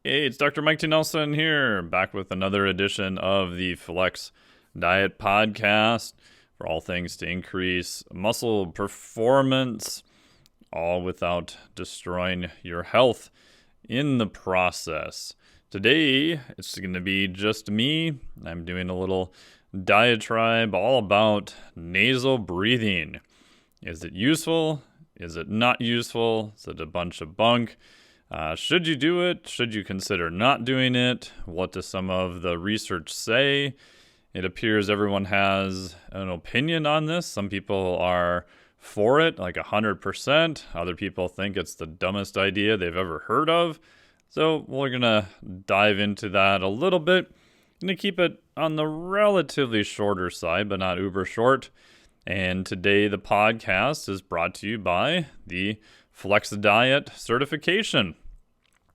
Hey, it's Dr. Mike T. Nelson here, back with another edition of the Flex Diet Podcast for all things to increase muscle performance, all without destroying your health in the process. Today, it's going to be just me. I'm doing a little diatribe all about nasal breathing. Is it useful? Is it not useful? Is it a bunch of bunk? Should you do it? Should you consider not doing it? What does some of the research say? It appears everyone has an opinion on this. Some people are for it, like 100%. Other people think it's the dumbest idea they've ever heard of. So we're going to dive into that a little bit. I'm going to keep it on the relatively shorter side, but not uber short. And today the podcast is brought to you by the Flex Diet certification.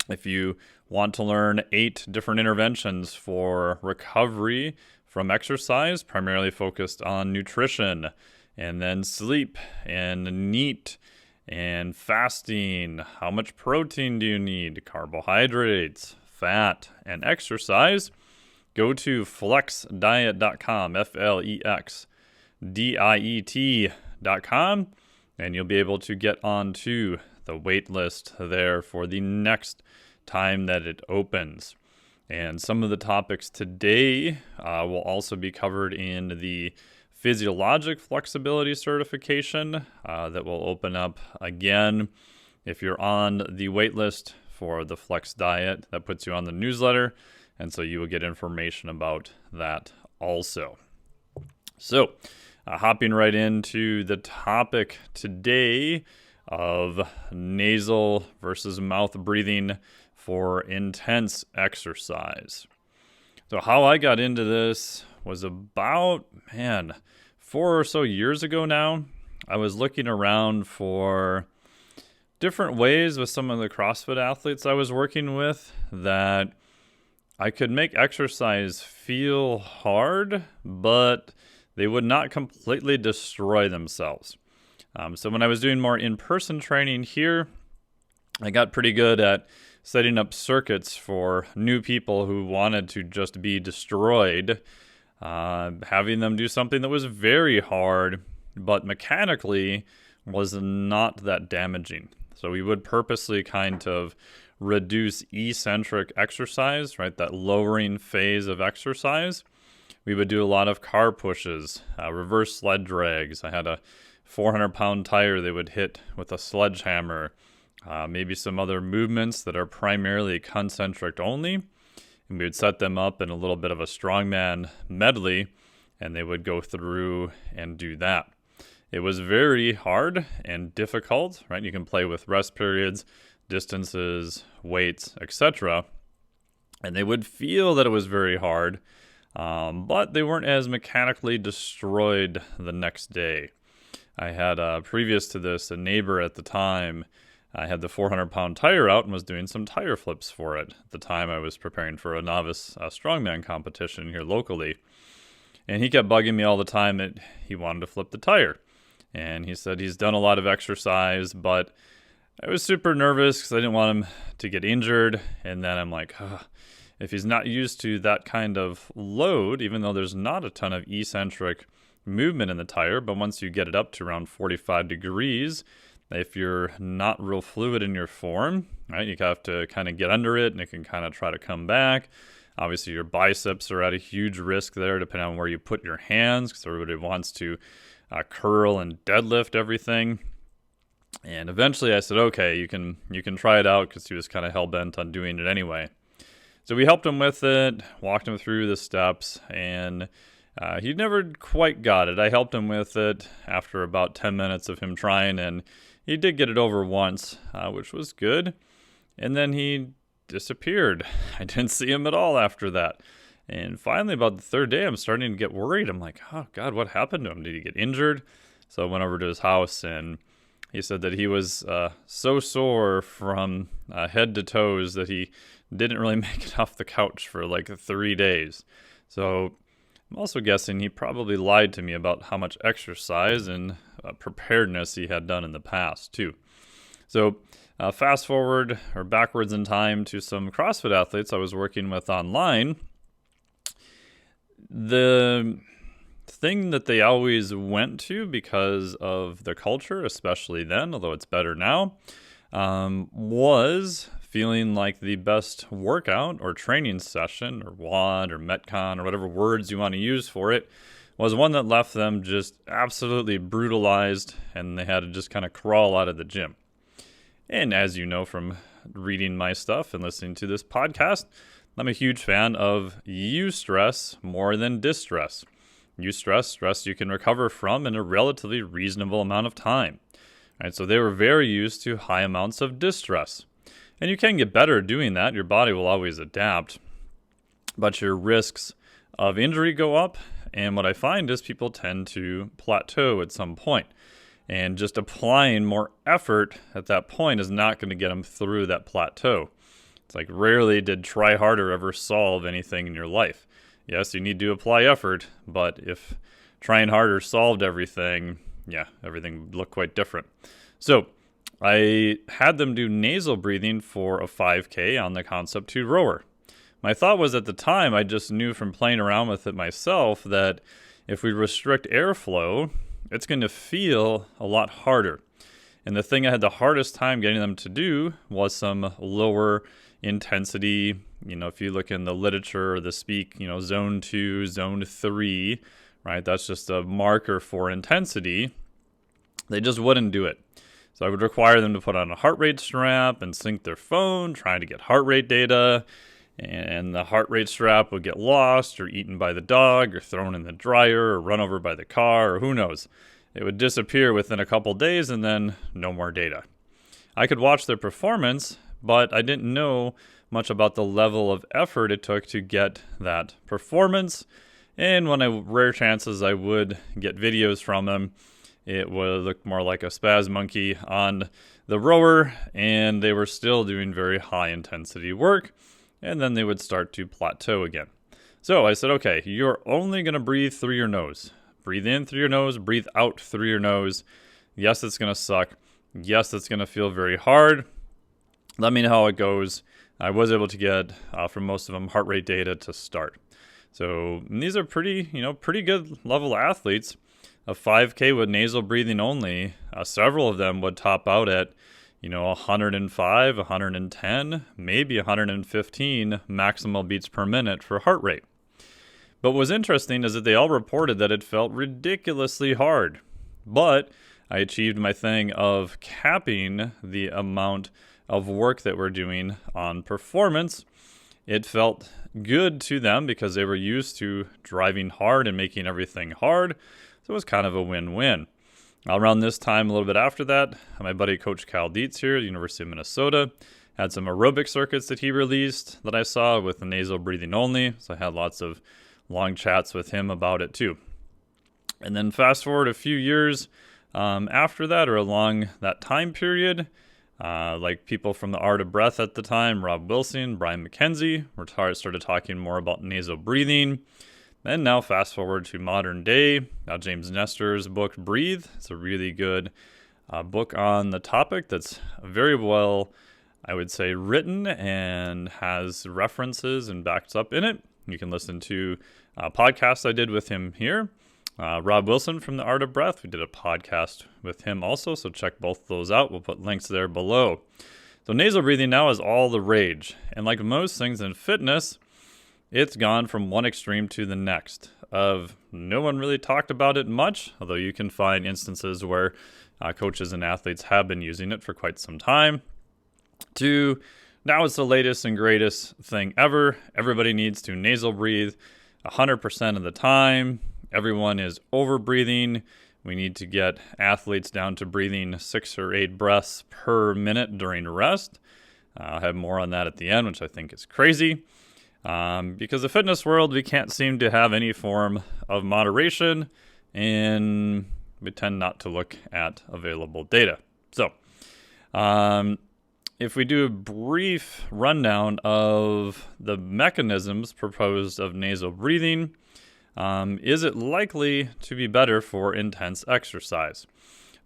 If you want to learn 8 different interventions for recovery from exercise, primarily focused on nutrition, and then sleep, and NEAT, and fasting, how much protein do you need, carbohydrates, fat, and exercise, go to flexdiet.com, FLEXDIET.com, and you'll be able to get onto the wait list there for the next time that it opens. And some of the topics today will also be covered in the physiologic flexibility certification that will open up again if you're on the wait list for the Flex Diet. That puts you on the newsletter, and so you will get information about that also. So, hopping right into the topic today of nasal versus mouth breathing for intense exercise. So how I got into this was about, 4 or so years ago now. I was looking around for different ways with some of the CrossFit athletes I was working with that I could make exercise feel hard, but they would not completely destroy themselves. So when I was doing more in-person training here, I got pretty good at setting up circuits for new people who wanted to just be destroyed, having them do something that was very hard, but mechanically was not that damaging. So we would purposely kind of reduce eccentric exercise, right? That lowering phase of exercise. We would do a lot of car pushes, reverse sled drags. I had a 400-pound tire they would hit with a sledgehammer, maybe some other movements that are primarily concentric only. And we would set them up in a little bit of a strongman medley, and they would go through and do that. It was very hard and difficult, right? You can play with rest periods, distances, weights, etc. And they would feel that it was very hard, but they weren't as mechanically destroyed the next day. I had, previous to this, a neighbor at the time. I had the 400-pound tire out and was doing some tire flips for it. At the time, I was preparing for a novice strongman competition here locally. And he kept bugging me all the time that he wanted to flip the tire. And he said he's done a lot of exercise, but I was super nervous because I didn't want him to get injured. And then I'm like, if he's not used to that kind of load, even though there's not a ton of eccentric movement in the tire, but once you get it up to around 45 degrees, if you're not real fluid in your form, right, you have to kind of get under it and it can kind of try to come back. Obviously, your biceps are at a huge risk there, depending on where you put your hands, because everybody wants to curl and deadlift everything. And eventually I said, okay, you can try it out, because he was kind of hell-bent on doing it anyway. So we helped him with it, walked him through the steps, and he never quite got it. I helped him with it after about 10 minutes of him trying, and he did get it over once, which was good. And then he disappeared. I didn't see him at all after that. And finally, about the third day, I'm starting to get worried. I'm like, oh, God, what happened to him? Did he get injured? So I went over to his house, and he said that he was so sore from head to toes that he didn't really make it off the couch for like 3 days. So I'm also guessing he probably lied to me about how much exercise and preparedness he had done in the past, too. So fast forward or backwards in time to some CrossFit athletes I was working with online. The thing that they always went to because of the culture, especially then, although it's better now, was feeling like the best workout or training session or WOD or Metcon or whatever words you want to use for it was one that left them just absolutely brutalized, and they had to just kind of crawl out of the gym. And as you know from reading my stuff and listening to this podcast, I'm a huge fan of eustress more than distress. Stress you can recover from in a relatively reasonable amount of time. Right, so they were very used to high amounts of distress. And you can get better at doing that. Your body will always adapt. But your risks of injury go up. And what I find is people tend to plateau at some point. And just applying more effort at that point is not going to get them through that plateau. It's like rarely did try harder ever solve anything in your life. Yes, you need to apply effort, but if trying harder solved everything, everything would look quite different. So I had them do nasal breathing for a 5K on the Concept 2 rower. My thought was at the time, I just knew from playing around with it myself that if we restrict airflow, it's going to feel a lot harder. And the thing I had the hardest time getting them to do was some lower intensity. If you look in the literature or the speak, zone 2, zone 3, right? That's just a marker for intensity. They just wouldn't do it. So I would require them to put on a heart rate strap and sync their phone, trying to get heart rate data. And the heart rate strap would get lost or eaten by the dog or thrown in the dryer or run over by the car or who knows. It would disappear within a couple days and then no more data. I could watch their performance, but I didn't know much about the level of effort it took to get that performance. And when rare chances I would get videos from them, it would look more like a spaz monkey on the rower, and they were still doing very high intensity work, and then they would start to plateau again. So I said, okay, you're only going to breathe through your nose. Breathe in through your nose, breathe out through your nose. Yes, it's going to suck. Yes, it's going to feel very hard. Let me know how it goes. I was able to get, from most of them, heart rate data to start. So these are pretty good level athletes. A 5K with nasal breathing only, several of them would top out at, 105, 110, maybe 115 maximal beats per minute for heart rate. But what's interesting is that they all reported that it felt ridiculously hard. But I achieved my thing of capping the amount of work that we're doing on performance. It felt good to them because they were used to driving hard and making everything hard. So it was kind of a win-win. Around this time, a little bit after that, my buddy Coach Cal Dietz here at the University of Minnesota had some aerobic circuits that he released that I saw with the nasal breathing only. So I had lots of long chats with him about it too. And then fast forward a few years after that, or along that time period, like people from the Art of Breath at the time, Rob Wilson, Brian McKenzie, started talking more about nasal breathing. And now fast forward to modern day, James Nestor's book, Breathe. It's a really good book on the topic that's very well, I would say, written and has references and backs up in it. You can listen to a podcast I did with him here. Rob Wilson from the Art of Breath, we did a podcast with him also, so check both those out. We'll put links there below. So nasal breathing now is all the rage. And like most things in fitness, it's gone from one extreme to the next. No one really talked about it much, although you can find instances where coaches and athletes have been using it for quite some time, to now it's the latest and greatest thing ever. Everybody needs to nasal breathe 100% of the time. Everyone is over breathing. We need to get athletes down to breathing 6 or 8 breaths per minute during rest. I'll have more on that at the end, which I think is crazy. Because the fitness world, we can't seem to have any form of moderation, and we tend not to look at available data. So, if we do a brief rundown of the mechanisms proposed of nasal breathing, is it likely to be better for intense exercise?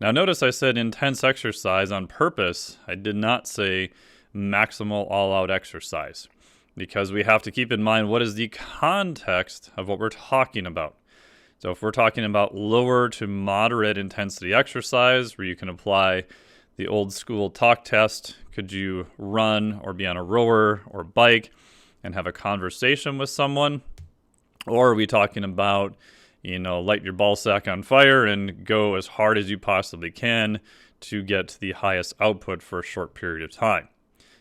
Now notice I said intense exercise on purpose. I did not say maximal all-out exercise, because we have to keep in mind what is the context of what we're talking about. So if we're talking about lower to moderate intensity exercise, where you can apply the old school talk test, could you run or be on a rower or bike and have a conversation with someone? Or are we talking about, light your ball sack on fire and go as hard as you possibly can to get the highest output for a short period of time?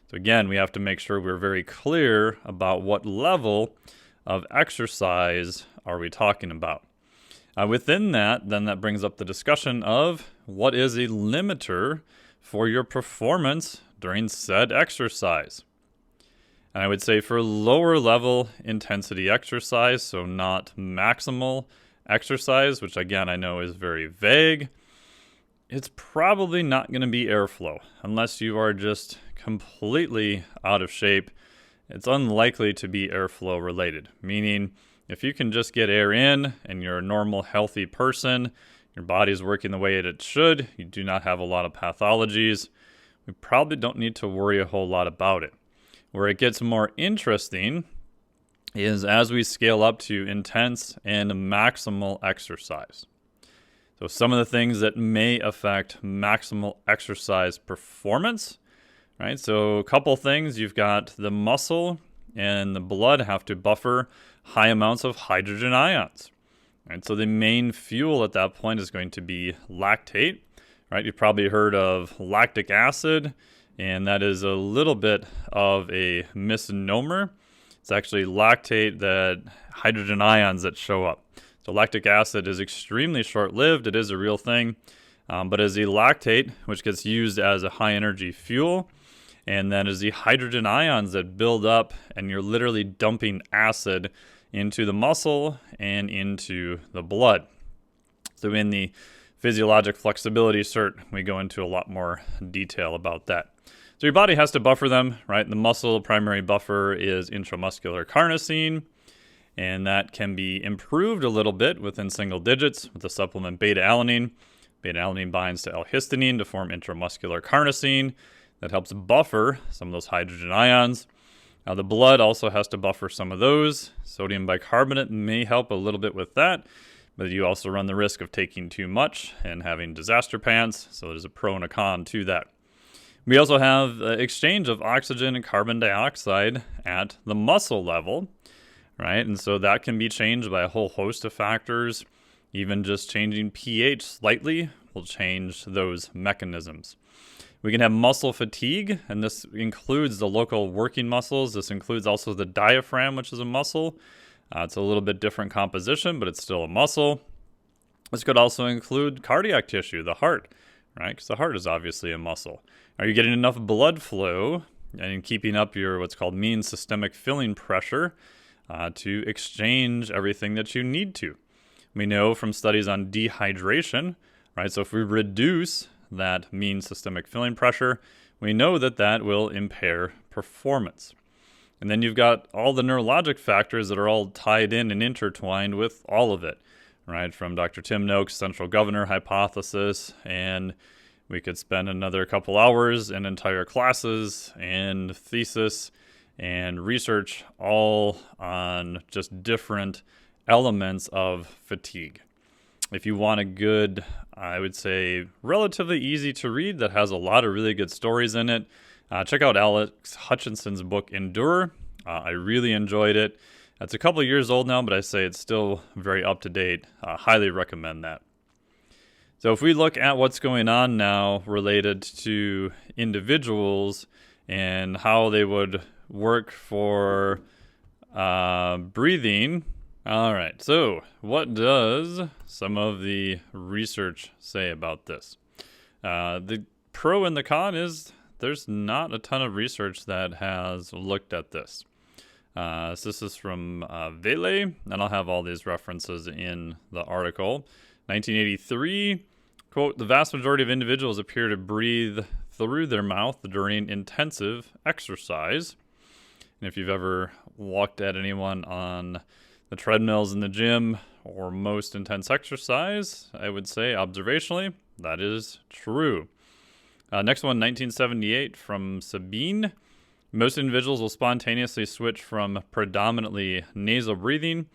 So again, we have to make sure we're very clear about what level of exercise are we talking about. Within that, then that brings up the discussion of what is a limiter for your performance during said exercise. And I would say for lower level intensity exercise, so not maximal exercise, which again I know is very vague, it's probably not going to be airflow unless you are just completely out of shape. It's unlikely to be airflow related, meaning if you can just get air in and you're a normal, healthy person, your body's working the way it should, you do not have a lot of pathologies, we probably don't need to worry a whole lot about it. Where it gets more interesting is as we scale up to intense and maximal exercise. So some of the things that may affect maximal exercise performance, right? So a couple things, you've got the muscle and the blood have to buffer high amounts of hydrogen ions. Right? So the main fuel at that point is going to be lactate. Right? You've probably heard of lactic acid, and that is a little bit of a misnomer. It's actually lactate, that hydrogen ions that show up. So lactic acid is extremely short-lived. It is a real thing, but as the lactate, which gets used as a high-energy fuel, and then as the hydrogen ions that build up, and you're literally dumping acid into the muscle and into the blood. So in the physiologic flexibility cert, we go into a lot more detail about that. So your body has to buffer them, right? The muscle primary buffer is intramuscular carnosine, and that can be improved a little bit within single digits with the supplement beta-alanine. Beta-alanine binds to L-histamine to form intramuscular carnosine. That helps buffer some of those hydrogen ions. Now the blood also has to buffer some of those. Sodium bicarbonate may help a little bit with that, but you also run the risk of taking too much and having disaster pants, so there's a pro and a con to that. We also have exchange of oxygen and carbon dioxide at the muscle level, right? And so that can be changed by a whole host of factors. Even just changing pH slightly will change those mechanisms. We can have muscle fatigue, and this includes the local working muscles. This includes also the diaphragm, which is a muscle. It's a little bit different composition, but it's still a muscle. This could also include cardiac tissue, the heart, right? Because the heart is obviously a muscle. Are you getting enough blood flow and keeping up your what's called mean systemic filling pressure to exchange everything that you need to? We know from studies on dehydration, right? So if we reduce that mean systemic filling pressure, we know that that will impair performance. And then you've got all the neurologic factors that are all tied in and intertwined with all of it, right? From Dr. Tim Noakes' central governor hypothesis, and we could spend another couple hours in entire classes and thesis and research all on just different elements of fatigue. If you want a good, I would say, relatively easy to read that has a lot of really good stories in it, check out Alex Hutchinson's book, Endure. I really enjoyed it. It's a couple of years old now, but I say it's still very up to date. Highly recommend that. So if we look at what's going on now related to individuals and how they would work for breathing. All right, so what does some of the research say about this? The pro and the con is there's not a ton of research that has looked at this. So this is from Vele, and I'll have all these references in the article. 1983, quote, the vast majority of individuals appear to breathe through their mouth during intensive exercise. And if you've ever walked at anyone on the treadmills in the gym or most intense exercise, I would say observationally, that is true. Next one, 1978 from Sabine. Most individuals will spontaneously switch from predominantly nasal breathing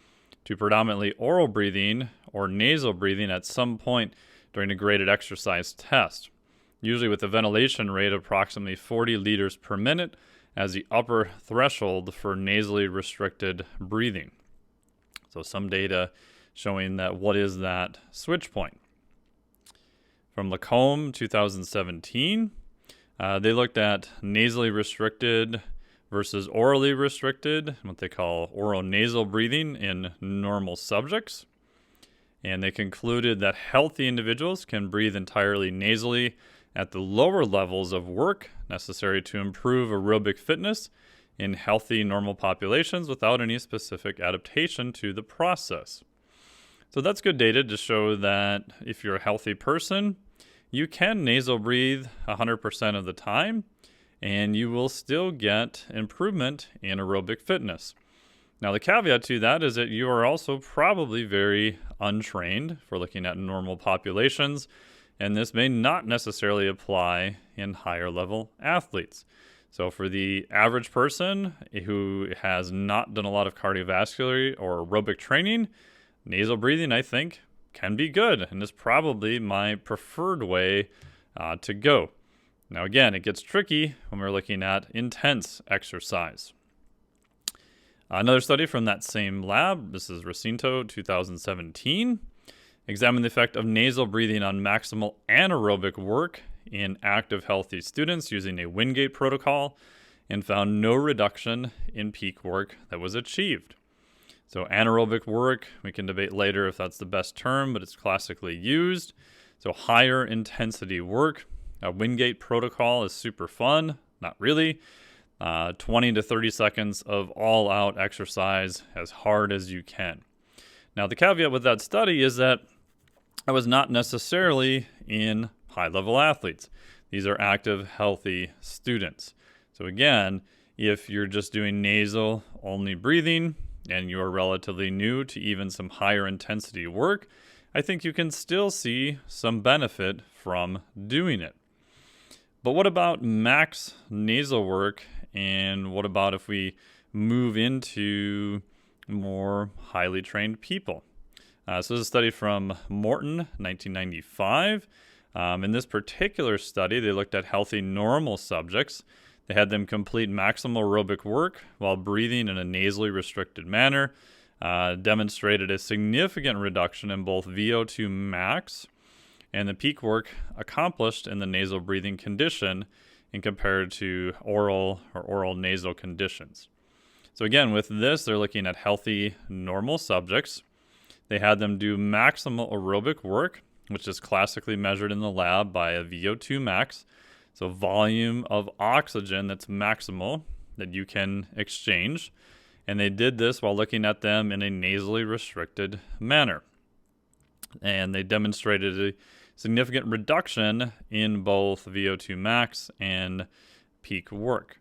to predominantly oral breathing or nasal breathing at some point during a graded exercise test, usually with a ventilation rate of approximately 40 liters per minute as the upper threshold for nasally restricted breathing. So some data showing that what is that switch point. From Lacombe, 2017, they looked at nasally restricted versus orally restricted, what they call oronasal breathing in normal subjects. And they concluded that healthy individuals can breathe entirely nasally at the lower levels of work necessary to improve aerobic fitness in healthy normal populations without any specific adaptation to the process. So that's good data to show that if you're a healthy person, you can nasal breathe 100% of the time, and you will still get improvement in aerobic fitness. Now, the caveat to that is that you are also probably very untrained for looking at normal populations, and this may not necessarily apply in higher level athletes. So for the average person who has not done a lot of cardiovascular or aerobic training, nasal breathing, I think, can be good, and is probably my preferred way to go. Now, again, it gets tricky when we're looking at intense exercise. Another study from that same lab, this is Recinto, 2017, examined the effect of nasal breathing on maximal anaerobic work in active healthy students using a Wingate protocol and found no reduction in peak work that was achieved. So anaerobic work, we can debate later if that's the best term, but it's classically used. So higher intensity work. A Wingate protocol is super fun, not really. 20 to 30 seconds of all-out exercise as hard as you can. Now, the caveat with that study is that I was not necessarily in high-level athletes. These are active, healthy students. So again, if you're just doing nasal-only breathing and you're relatively new to even some higher intensity work, I think you can still see some benefit from doing it. But what about max nasal work, and what about if we move into more highly trained people? So this is a study from Morton, 1995. In this particular study, they looked at healthy normal subjects. They had them complete maximal aerobic work while breathing in a nasally restricted manner, demonstrated a significant reduction in both Vo2 Max and the peak work accomplished in the nasal breathing condition in compared to oral or oral nasal conditions. So again, with this, they're looking at healthy normal subjects. They had them do maximal aerobic work, which is classically measured in the lab by a Vo2 Max, so volume of oxygen that's maximal that you can exchange. And they did this while looking at them in a nasally restricted manner. And they demonstrated a significant reduction in both Vo2 Max and peak work.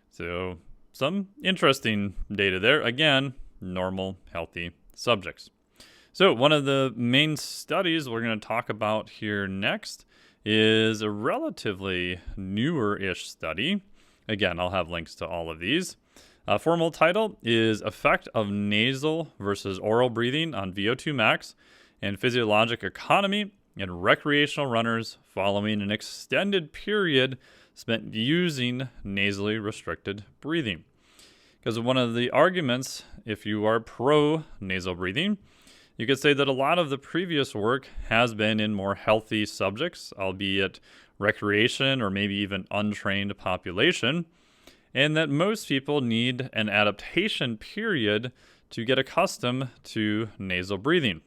So some interesting data there. Again, normal, healthy subjects. So one of the main studies we're going to talk about here next is a relatively newer-ish study. Again, I'll have links to all of these. Formal title is Effect of Nasal versus Oral Breathing on Vo2 Max and Physiologic Economy in Recreational Runners Following an Extended Period Spent Using Nasally Restricted Breathing. Because one of the arguments, if you are pro-nasal breathing, you could say that a lot of the previous work has been in more healthy subjects, albeit recreation or maybe even untrained population, and that most people need an adaptation period to get accustomed to nasal breathing.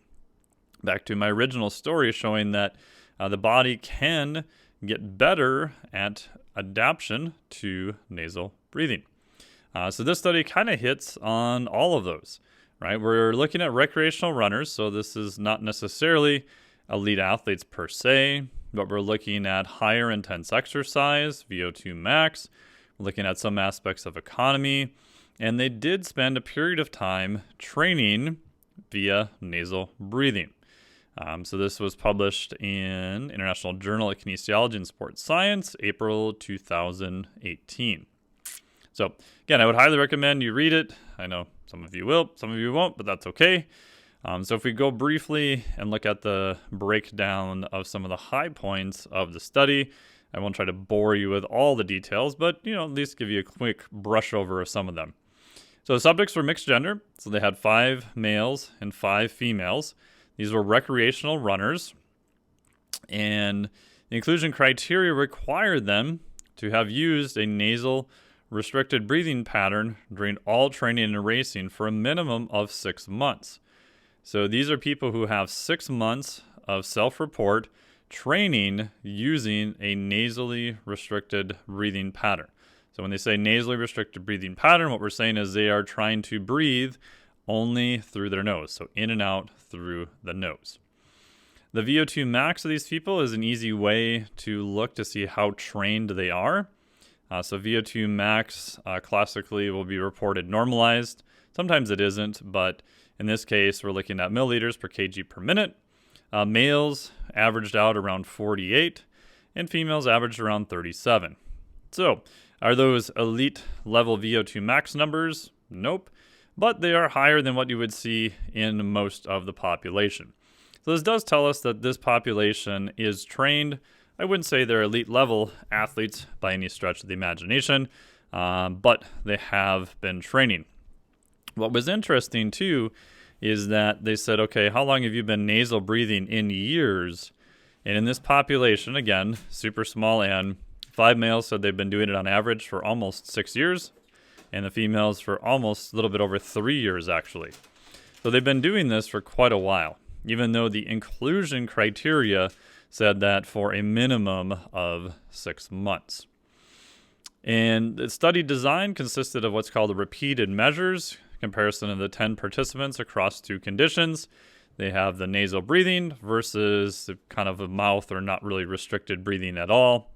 Back to my original story showing that the body can get better at adaptation to nasal breathing. So this study kind of hits on all of those, right? We're looking at recreational runners, so this is not necessarily elite athletes per se, but we're looking at higher intense exercise, Vo2 Max. We're looking at some aspects of economy, and they did spend a period of time training via nasal breathing. So this was published in International Journal of Kinesiology and Sports Science, April 2018. So again, I would highly recommend you read it. I know some of you will, some of you won't, but that's okay. So if we go briefly and look at the breakdown of some of the high points of the study, I won't try to bore you with all the details, but at least give you a quick brush over of some of them. So the subjects were mixed gender, so they had 5 males and 5 females. These were recreational runners, and the inclusion criteria required them to have used a nasal restricted breathing pattern during all training and racing for a minimum of 6 months. So these are people who have 6 months of self-report training using a nasally restricted breathing pattern. So when they say nasally restricted breathing pattern, what we're saying is they are trying to breathe only through their nose, so in and out through the nose. The Vo2 Max of these people is an easy way to look to see how trained they are. So Vo2 Max classically will be reported normalized. Sometimes it isn't, but in this case, we're looking at milliliters per kg per minute. Males averaged out around 48, and females averaged around 37. So, are those elite level Vo2 Max numbers? Nope, but they are higher than what you would see in most of the population. So this does tell us that this population is trained. I wouldn't say they're elite level athletes by any stretch of the imagination, but they have been training. What was interesting too is that they said, okay, how long have you been nasal breathing in years? And in this population, again, super small N, 5 males said they've been doing it on average for almost 6 years, and the females for almost a little bit over 3 years, actually. So they've been doing this for quite a while, even though the inclusion criteria said that for a minimum of 6 months. And the study design consisted of what's called repeated measures, comparison of the 10 participants across 2 conditions. They have the nasal breathing versus the kind of a mouth or not really restricted breathing at all.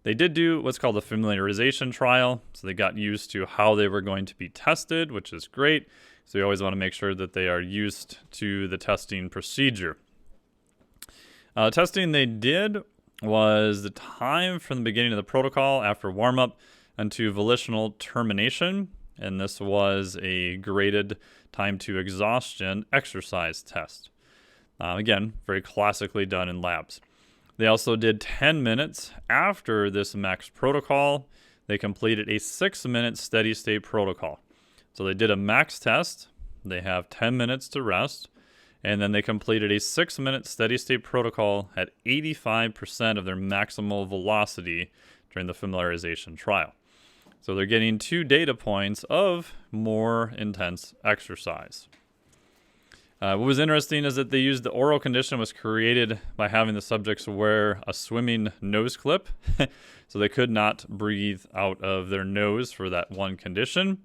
They did do what's called a Familiarization Trial, so they got used to how they were going to be tested, which is great. So you always want to make sure that they are used to the testing procedure. Testing they did was the time from the beginning of the protocol after warm-up until volitional termination, and this was a graded time to exhaustion exercise test. Again, very classically done in labs. They also did 10 minutes after this max protocol. They completed a 6-minute steady state protocol. So they did a max test. They have 10 minutes to rest. And then they completed a 6-minute steady state protocol at 85% of their maximal velocity during the familiarization trial. So they're getting 2 data points of more intense exercise. What was interesting is that they used the oral condition was created by having the subjects wear a swimming nose clip. So they could not breathe out of their nose for that one condition.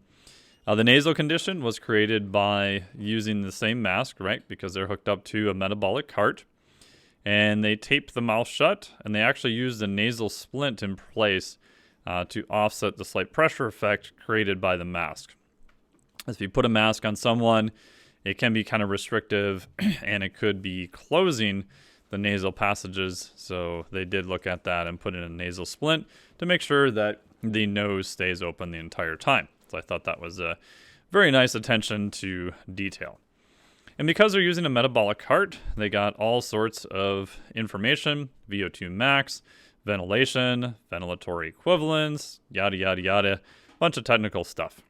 The nasal condition was created by using the same mask, right? Because they're hooked up to a metabolic cart. And they taped the mouth shut, and they actually used a nasal splint in place to offset the slight pressure effect created by the mask. As if you put a mask on someone, it can be kind of restrictive, and it could be closing the nasal passages. So they did look at that and put in a nasal splint to make sure that the nose stays open the entire time. So I thought that was a very nice attention to detail. And because they're using a metabolic cart, they got all sorts of information, Vo2 Max, ventilation, ventilatory equivalents, yada, yada, yada, a bunch of technical stuff.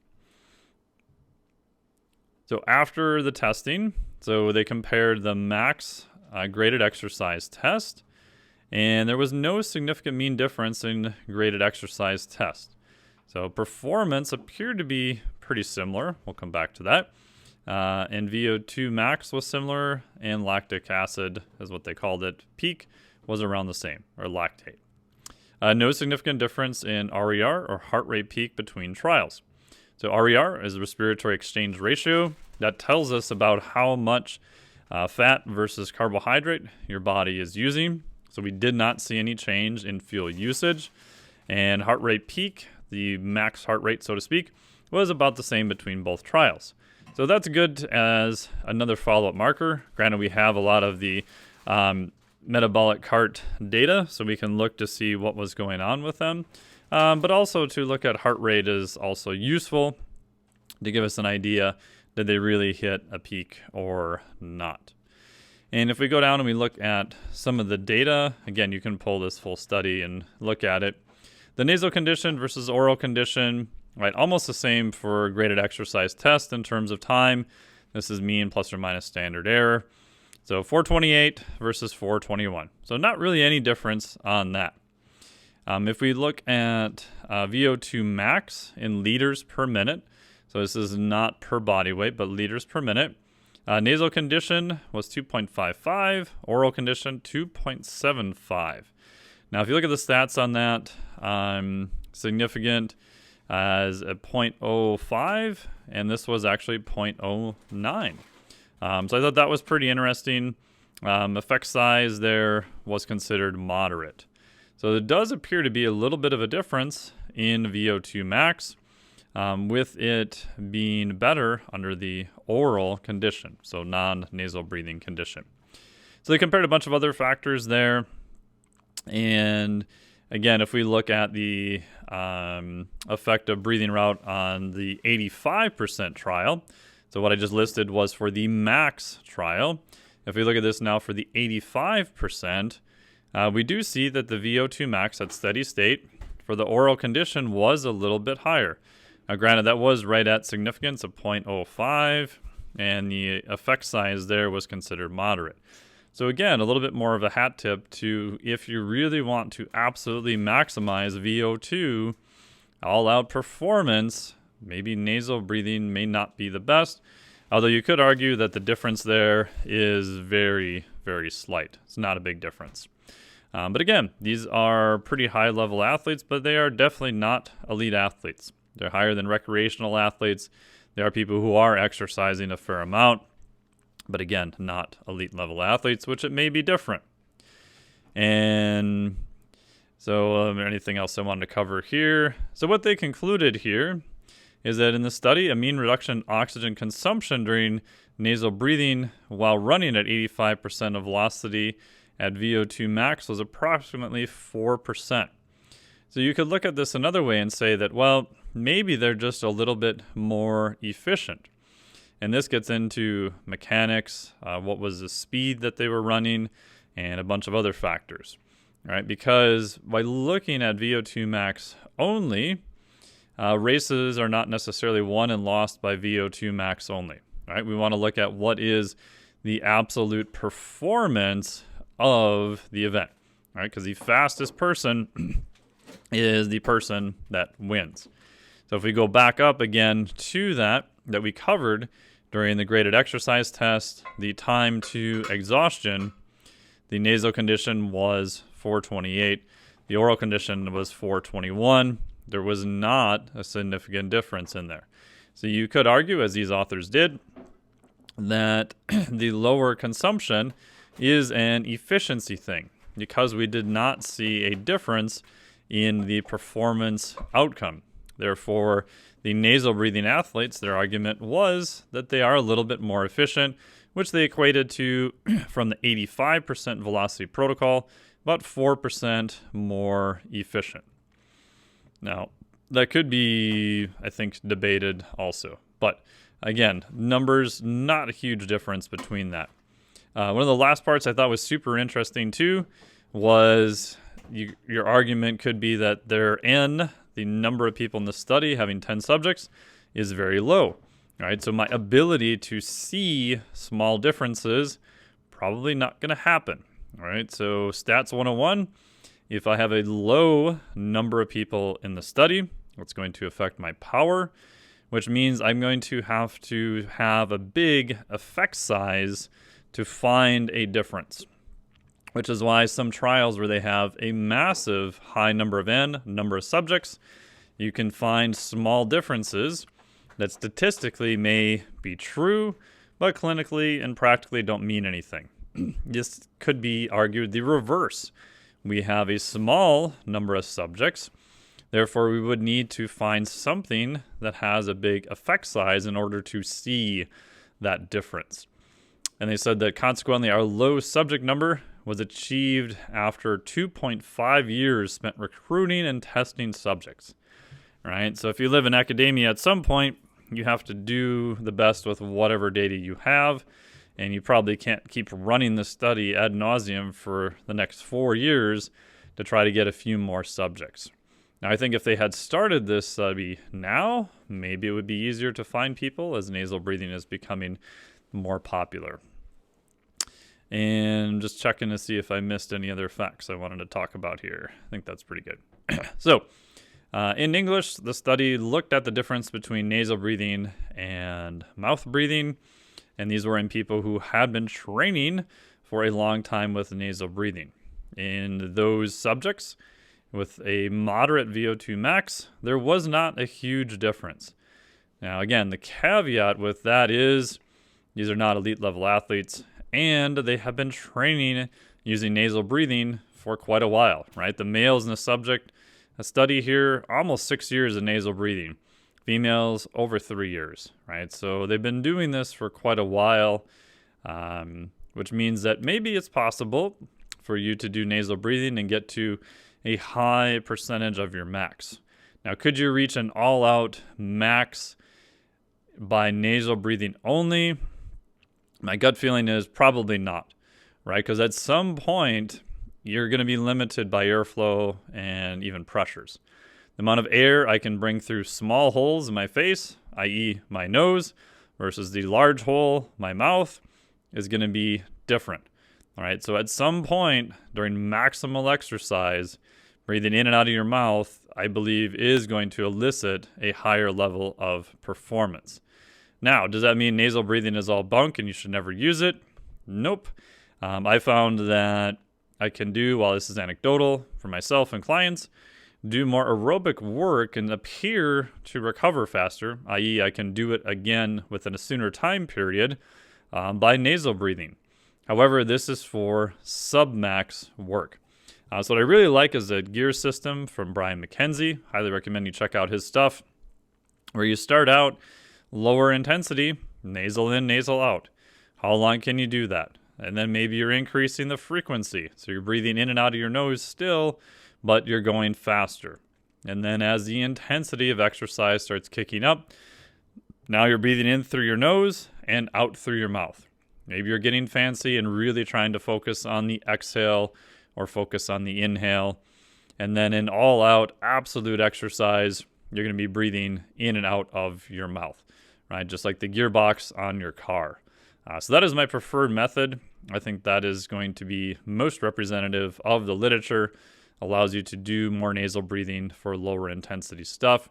So after the testing, so they compared the max graded exercise test, and there was no significant mean difference in graded exercise test. So performance appeared to be pretty similar. We'll come back to that. And Vo2 Max was similar, and lactic acid, is what they called it, peak, was around the same, or lactate. No significant difference in RER, or heart rate peak, between trials. So RER is the respiratory exchange ratio. That tells us about how much fat versus carbohydrate your body is using. So we did not see any change in fuel usage. And heart rate peak, the max heart rate, so to speak, was about the same between both trials. So that's good as another follow-up marker. Granted, we have a lot of the metabolic cart data, so we can look to see what was going on with them. But also to look at heart rate is also useful to give us an idea, did they really hit a peak or not? And if we go down and we look at some of the data, again, you can pull this full study and look at it. The nasal condition versus oral condition, right, almost the same for graded exercise test in terms of time. This is mean plus or minus standard error. So 428 versus 421. So not really any difference on that. If we look at Vo2 Max in liters per minute, so this is not per body weight, but liters per minute. Nasal condition was 2.55, oral condition 2.75. Now, if you look at the stats on that, significant as a 0.05, and this was actually 0.09. So I thought that was pretty interesting. Effect size there was considered moderate. So there does appear to be a little bit of a difference in Vo2 Max, with it being better under the oral condition, so non-nasal breathing condition. So they compared a bunch of other factors there. And again, if we look at the effect of breathing route on the 85% trial, so what I just listed was for the max trial. If we look at this now for the 85%, we do see that the Vo2 Max at steady state for the oral condition was a little bit higher. Now, granted, that was right at significance of 0.05, and the effect size there was considered moderate. So again, a little bit more of a hat tip to if you really want to absolutely maximize VO2, all-out performance, maybe nasal breathing may not be the best, although you could argue that the difference there is very, very slight. It's not a big difference. But again, these are pretty high-level athletes, but they are definitely not elite athletes. They're higher than recreational athletes. There are people who are exercising a fair amount, but again, not elite level athletes, which it may be different. And so anything else I wanted to cover here? So what they concluded here is that in the study, a mean reduction in oxygen consumption during nasal breathing while running at 85% of velocity at Vo2 max was approximately 4%. So you could look at this another way and say that, well, maybe they're just a little bit more efficient. And this gets into mechanics, what was the speed that they were running, and a bunch of other factors, right? Because by looking at Vo2 max only, races are not necessarily won and lost by Vo2 max only, right? We want to look at what is the absolute performance of the event, right? Because the fastest person is the person that wins. So if we go back up again to that we covered during the graded exercise test, the time to exhaustion, the nasal condition was 428. The oral condition was 421. There was not a significant difference in there. So you could argue, as these authors did, that the lower consumption is an efficiency thing because we did not see a difference in the performance outcome. Therefore, the nasal breathing athletes, their argument was that they are a little bit more efficient, which they equated to, from the 85% velocity protocol, about 4% more efficient. Now, that could be, I think, debated also. But again, numbers, not a huge difference between that. One of the last parts I thought was super interesting too was your argument could be that their N, the number of people in the study having 10 subjects, is very low. Right? So my ability to see small differences probably not going to happen. All right? So stats 101, if I have a low number of people in the study, it's going to affect my power, which means I'm going to have a big effect size to find a difference, which is why some trials where they have a massive high number of N, number of subjects, you can find small differences that statistically may be true, but clinically and practically don't mean anything. This could be argued the reverse. We have a small number of subjects, therefore we would need to find something that has a big effect size in order to see that difference. And they said that consequently, our low subject number was achieved after 2.5 years spent recruiting and testing subjects. Right? So if you live in academia, at some point, you have to do the best with whatever data you have, and you probably can't keep running the study ad nauseum for the next 4 years to try to get a few more subjects. Now, I think if they had started this study now, maybe it would be easier to find people as nasal breathing is becoming more popular. And just checking to see if I missed any other facts I wanted to talk about here. I think that's pretty good. So, in English, the study looked at the difference between nasal breathing and mouth breathing, and these were in people who had been training for a long time with nasal breathing. In those subjects with a moderate Vo2 Max, there was not a huge difference. Now, again, the caveat with that is these are not elite level athletes, and they have been training using nasal breathing for quite a while, right? The males in the subject, a study here, almost 6 years of nasal breathing. Females, over 3 years, right? So they've been doing this for quite a while, which means that maybe it's possible for you to do nasal breathing and get to a high percentage of your max. Now, could you reach an all-out max by nasal breathing only? My gut feeling is probably not, right? Because at some point, you're going to be limited by airflow and even pressures. The amount of air I can bring through small holes in my face, i.e. my nose, versus the large hole, my mouth, is going to be different. All right, so at some point during maximal exercise, breathing in and out of your mouth, I believe, is going to elicit a higher level of performance. Now, does that mean nasal breathing is all bunk and you should never use it? Nope. I found that I can do, while this is anecdotal for myself and clients, do more aerobic work and appear to recover faster, i.e. I can do it again within a sooner time period by nasal breathing. However, this is for sub-max work. So what I really like is a gear system from Brian McKenzie. Highly recommend you check out his stuff, where you start out lower intensity, nasal in, nasal out. How long can you do that? And then maybe you're increasing the frequency. So you're breathing in and out of your nose still, but you're going faster. And then as the intensity of exercise starts kicking up, now you're breathing in through your nose and out through your mouth. Maybe you're getting fancy and really trying to focus on the exhale or focus on the inhale. And then in all out absolute exercise, you're going to be breathing in and out of your mouth, right? Just like the gearbox on your car. So that is my preferred method. I think that is going to be most representative of the literature. Allows you to do more nasal breathing for lower intensity stuff.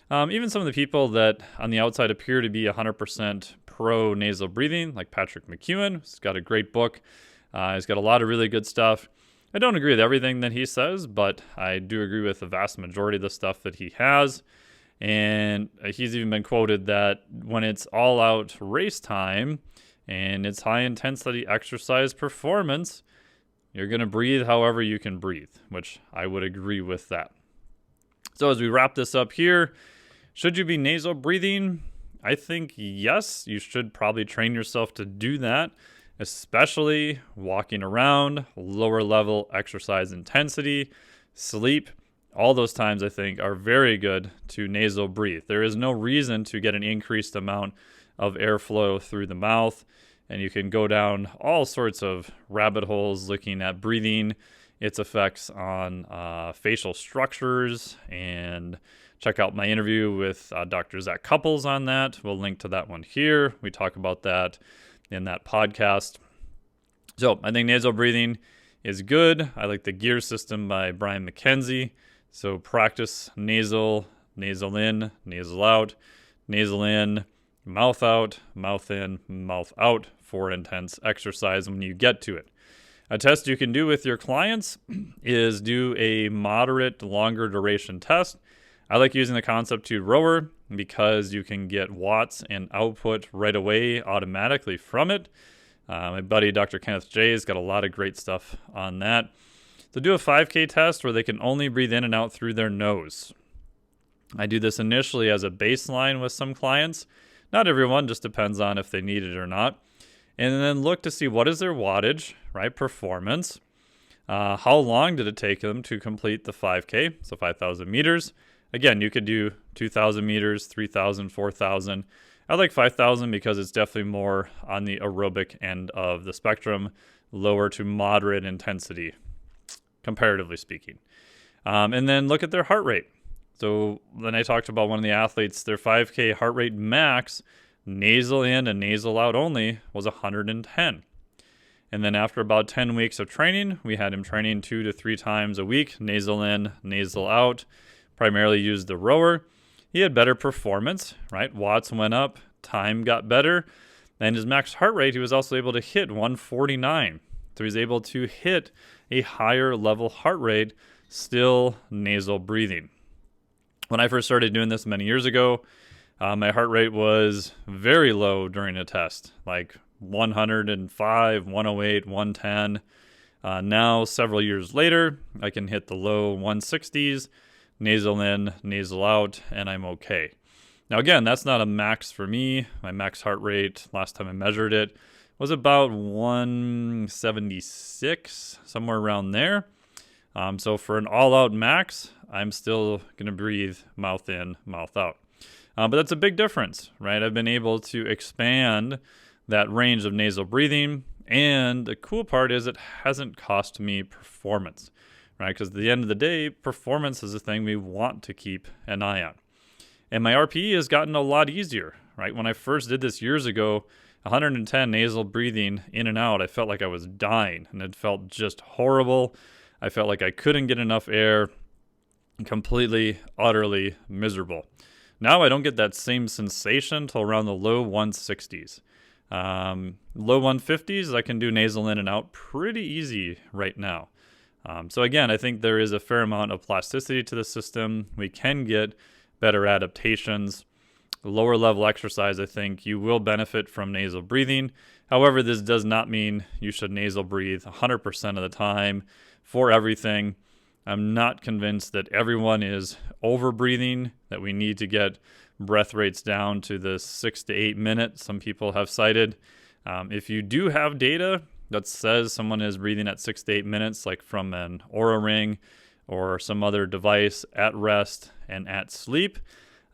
Even some of the people that on the outside appear to be 100% pro nasal breathing, like Patrick McEwen, he's got a great book. He's got a lot of really good stuff. I don't agree with everything that he says, but I do agree with the vast majority of the stuff that he has. And he's even been quoted that when it's all out race time and it's high intensity exercise performance, you're going to breathe however you can breathe, which I would agree with that. So as we wrap this up here, should you be nasal breathing? I think yes, you should probably train yourself to do that, especially walking around, lower level exercise intensity, sleep. All those times I think are very good to nasal breathe. There is no reason to get an increased amount of airflow through the mouth. And you can go down all sorts of rabbit holes looking at breathing, its effects on facial structures, and check out my interview with Dr. Zach Couples on that. We'll link to that one here. We talk about that in that podcast. So I think nasal breathing is good. I like the gear system by Brian McKenzie. So practice nasal, nasal in, nasal out, nasal in, mouth out, mouth in, mouth out for intense exercise when you get to it. A test you can do with your clients is do a moderate, longer duration test. I like using the Concept 2 rower because you can get watts and output right away automatically from it. My buddy Dr. Kenneth J has got a lot of great stuff on that. So do a 5K test where they can only breathe in and out through their nose. I do this initially as a baseline with some clients. Not everyone, just depends on if they need it or not. and then look to see what is their wattage, right? Performance. How long did it take them to complete the 5K? So 5,000 meters. Again, you could do 2,000 meters, 3,000, 4,000. I like 5,000 because it's definitely more on the aerobic end of the spectrum, lower to moderate intensity, comparatively speaking. And then look at their heart rate. So then I talked about one of the athletes, their 5K heart rate max, nasal in and nasal out only, was 110. And then after about 10 weeks of training, we had him training 2 to 3 times a week, nasal in, nasal out, primarily used the rower. He had better performance, right? Watts went up, time got better, and his max heart rate, he was also able to hit 149. So he's able to hit a higher level heart rate, still nasal breathing. When I first started doing this many years ago, my heart rate was very low during a test, like 105, 108, 110. Now, several years later, I can hit the low 160s, nasal in, nasal out, and I'm okay. Now, again, that's not a max for me. My max heart rate, last time I measured it, was about 176, somewhere around there. So for an all-out max, I'm still going to breathe mouth in, mouth out. But that's a big difference, right? I've been able to expand that range of nasal breathing, and the cool part is it hasn't cost me performance, right? Because at the end of the day, performance is the thing we want to keep an eye on. And my RPE has gotten a lot easier, right? When I first did this years ago, 110 nasal breathing in and out, I felt like I was dying, and it felt just horrible. I felt like I couldn't get enough air, completely, utterly miserable. Now I don't get that same sensation till around the low 160s. Low 150s, I can do nasal in and out pretty easy right now. So again, I think there is a fair amount of plasticity to the system. We can get better adaptations. Lower level exercise, I think you will benefit from nasal breathing. However, this does not mean you should nasal breathe 100% of the time for everything. I'm not convinced that everyone is over breathing, that we need to get breath rates down to the 6 to 8 minutes some people have cited. If you do have data that says someone is breathing at 6 to 8 minutes, like from an Oura Ring or some other device at rest and at sleep,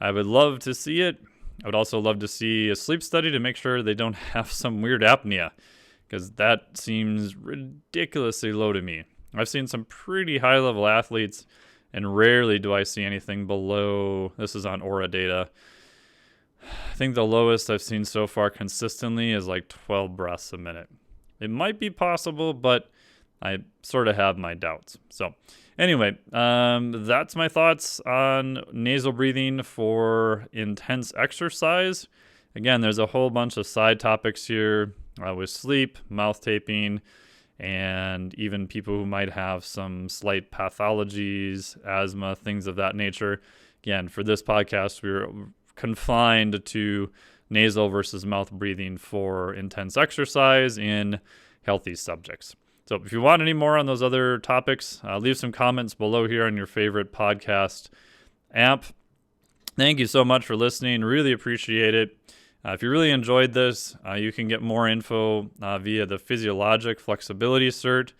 I would love to see it. I would also love to see a sleep study to make sure they don't have some weird apnea, because that seems ridiculously low to me. I've seen some pretty high-level athletes, and rarely do I see anything below, this is on Oura data, I think the lowest I've seen so far consistently is like 12 breaths a minute. It might be possible, but I sort of have my doubts. So anyway, that's my thoughts on nasal breathing for intense exercise. Again, there's a whole bunch of side topics here with sleep, mouth taping, and even people who might have some slight pathologies, asthma, things of that nature. Again, for this podcast, we're confined to nasal versus mouth breathing for intense exercise in healthy subjects. So if you want any more on those other topics, leave some comments below here on your favorite podcast app. Thank you so much for listening. Really appreciate it. If you really enjoyed this, you can get more info via the Physiologic Flexibility Cert,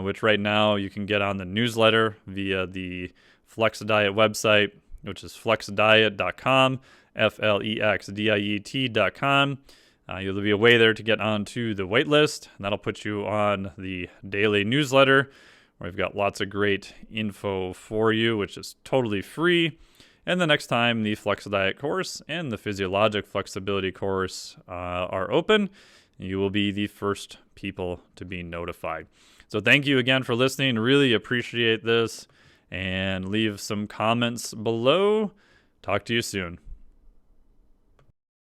which right now you can get on the newsletter via the Flex Diet website, which is flexdiet.com, flexdiet.com. You'll be a way there to get onto the wait list, and that'll put you on the daily newsletter, where we've got lots of great info for you, which is totally free. And the next time the Flex Diet course and the Physiologic Flexibility course are open, you will be the first people to be notified. So thank you again for listening. Really appreciate this. And leave some comments below. Talk to you soon.